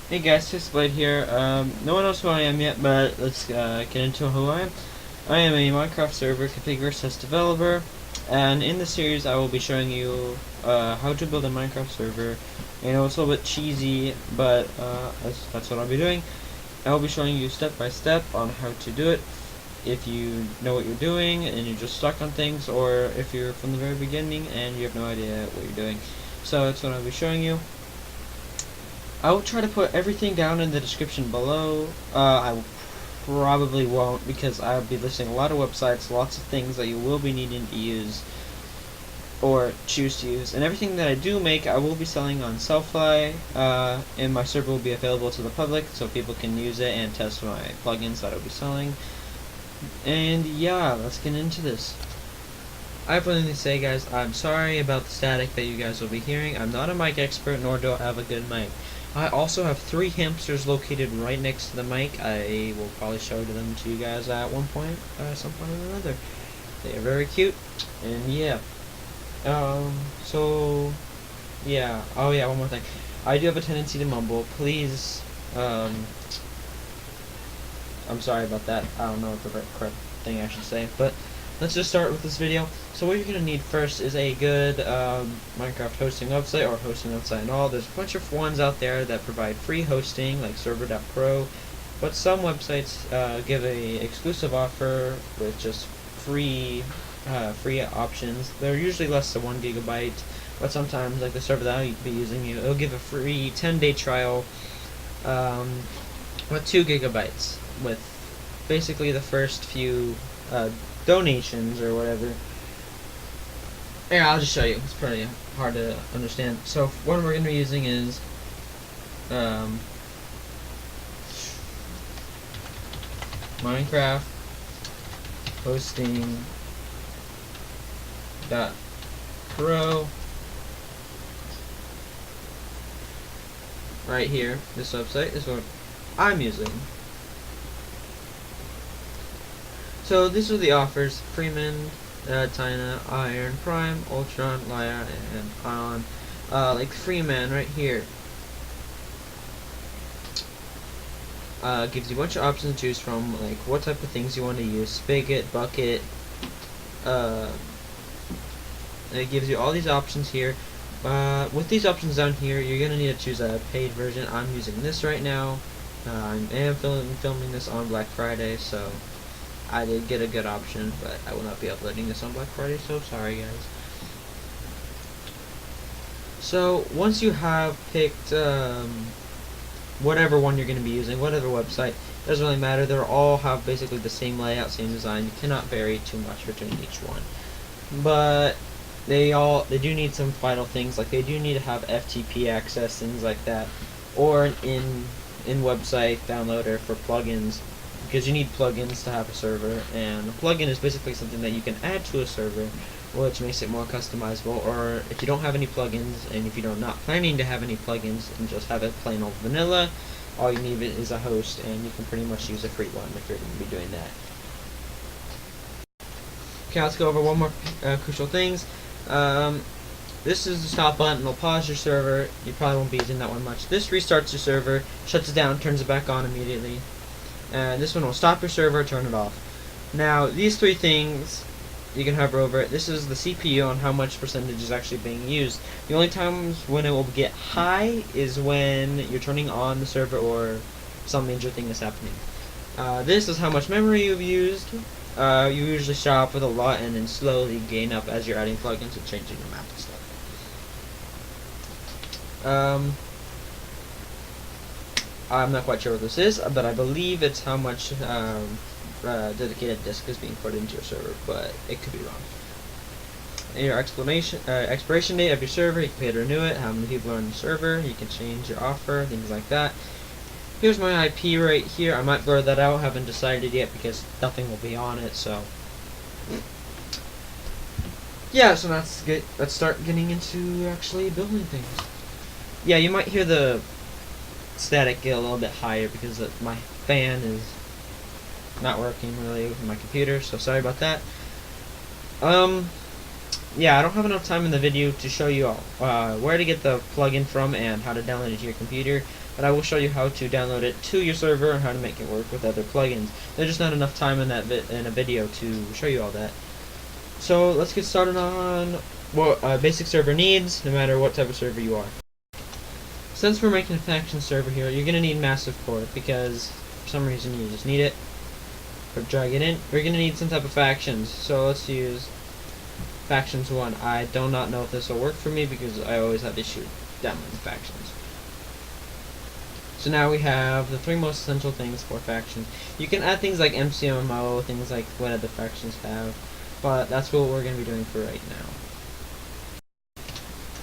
Hey guys, Blade here. No one knows who I am yet, but let's get into who I am. I am a Minecraft server configurer test developer, and in this series I will be showing you how to build a Minecraft server. I know it's a little bit cheesy, but that's what I'll be doing. I will be showing you step by step on how to do it. If you know what you're doing and you're just stuck on things, or if you're from the very beginning and you have no idea what you're doing. So that's what I'll be showing you. I will try to put everything down in the description below. I probably won't because I'll be listing a lot of websites, lots of things that you will be needing to use or choose to use. And everything that I do make, I will be selling on Sellfy, and my server will be available to the public so people can use it and test my plugins that I'll be selling. And yeah, let's get into this. I have one thing to say, guys. I'm sorry about the static that you guys will be hearing. I'm not a mic expert, nor do I have a good mic. I also have 3 hamsters located right next to the mic. I will probably show them to you guys at some point or another. They are very cute, and yeah. So, yeah. Oh yeah, one more thing. I do have a tendency to mumble. Please, I'm sorry about that. I don't know what the correct thing I should say, but let's just start with this video. So what you're going to need first is a good Minecraft hosting website, or hosting website and all. There's a bunch of ones out there that provide free hosting, like Server.pro, but some websites give a exclusive offer with just free options. They're usually less than 1 gigabyte, but sometimes, like the server that I'll be using, it'll give a free 10-day trial with 2 gigabytes, with basically the first few donations or whatever. Yeah, I'll just show you. It's pretty hard to understand. So what we're going to be using is Minecraft hosting .pro right here. This website is what I'm using. So these are the offers: Freeman, Tina, Iron, Prime, Ultron, Lyra, and Ion. Like Freeman right here. Gives you a bunch of options to choose from, like what type of things you want to use: spigot, bucket. And it gives you all these options here. With these options down here, you're gonna need to choose a paid version. I'm using this right now. I am filming this on Black Friday, so I did get a good option, but I will not be uploading this on Black Friday, so sorry guys. So once you have picked whatever one you're going to be using, whatever website, doesn't really matter. They all have basically the same layout, same design. You cannot vary too much between each one. But they do need some vital things, like they do need to have FTP access, things like that, or an in-website downloader for plugins, because you need plugins to have a server, and a plugin is basically something that you can add to a server, which makes it more customizable. Or if you don't have any plugins, and if you're not planning to have any plugins and just have it plain old vanilla, all you need is a host, and you can pretty much use a free one if you're going to be doing that. Okay, let's go over one more crucial things. This is the stop button. It'll pause your server. You probably won't be using that one much. This restarts your server, shuts it down, turns it back on immediately. And this one will stop your server, turn it off. Now, these 3 things, you can hover over it. This is the CPU on how much percentage is actually being used. The only times when it will get high is when you're turning on the server or some major thing is happening. This is how much memory you've used. You usually start off with a lot and then slowly gain up as you're adding plugins and changing the map and stuff. I'm not quite sure what this is, but I believe it's how much dedicated disk is being put into your server, but it could be wrong. And your expiration date of your server, you can pay to renew it, how many people are on the server, you can change your offer, things like that. Here's my IP right here. I might blur that out, haven't decided yet because nothing will be on it, so yeah, so that's good. Let's start getting into actually building things. Yeah, you might hear the static get a little bit higher because my fan is not working really with my computer, so sorry about that. Yeah, I don't have enough time in the video to show you all where to get the plugin from and how to download it to your computer. but I will show you how to download it to your server and how to make it work with other plugins. There's just not enough time in that in a video to show you all that. So let's get started on what basic server needs, no matter what type of server you are. Since we're making a faction server here, you're going to need Massive Core, because for some reason you just need it. Or drag it in. We're going to need some type of factions, so let's use Factions 1. I do not know if this will work for me because I always have issues downloading factions. So now we have the 3 most essential things for factions. You can add things like MCMMO, things like what other factions have, but that's what we're going to be doing for right now.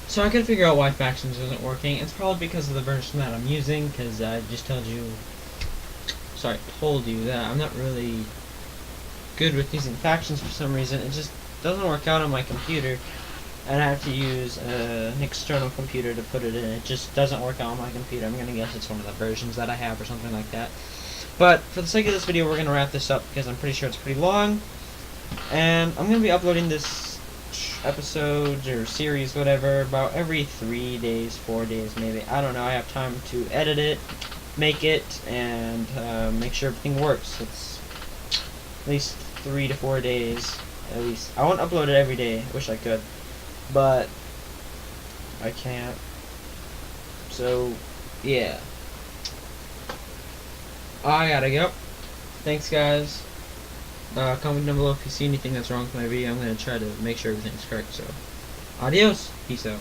So I couldn't figure out why factions isn't working. It's probably because of the version that I'm using, because I just told you that I'm not really good with using factions for some reason. It just doesn't work out on my computer, and I have to use an external computer to put it in. It just doesn't work out on my computer. I'm gonna guess it's one of the versions that I have or something like that. But for the sake of this video, we're gonna wrap this up because I'm pretty sure it's pretty long, and I'm gonna be uploading this episodes or series, whatever, about every 3 days, 4 days maybe. I don't know. I have time to edit it, make it, and make sure everything works. It's at least 3 to 4 days at least. I won't upload it every day. I wish I could, but I can't. So yeah, I gotta go. Thanks, guys. Comment down below if you see anything that's wrong with my video. I'm gonna try to make sure everything's correct. So adios, peace out.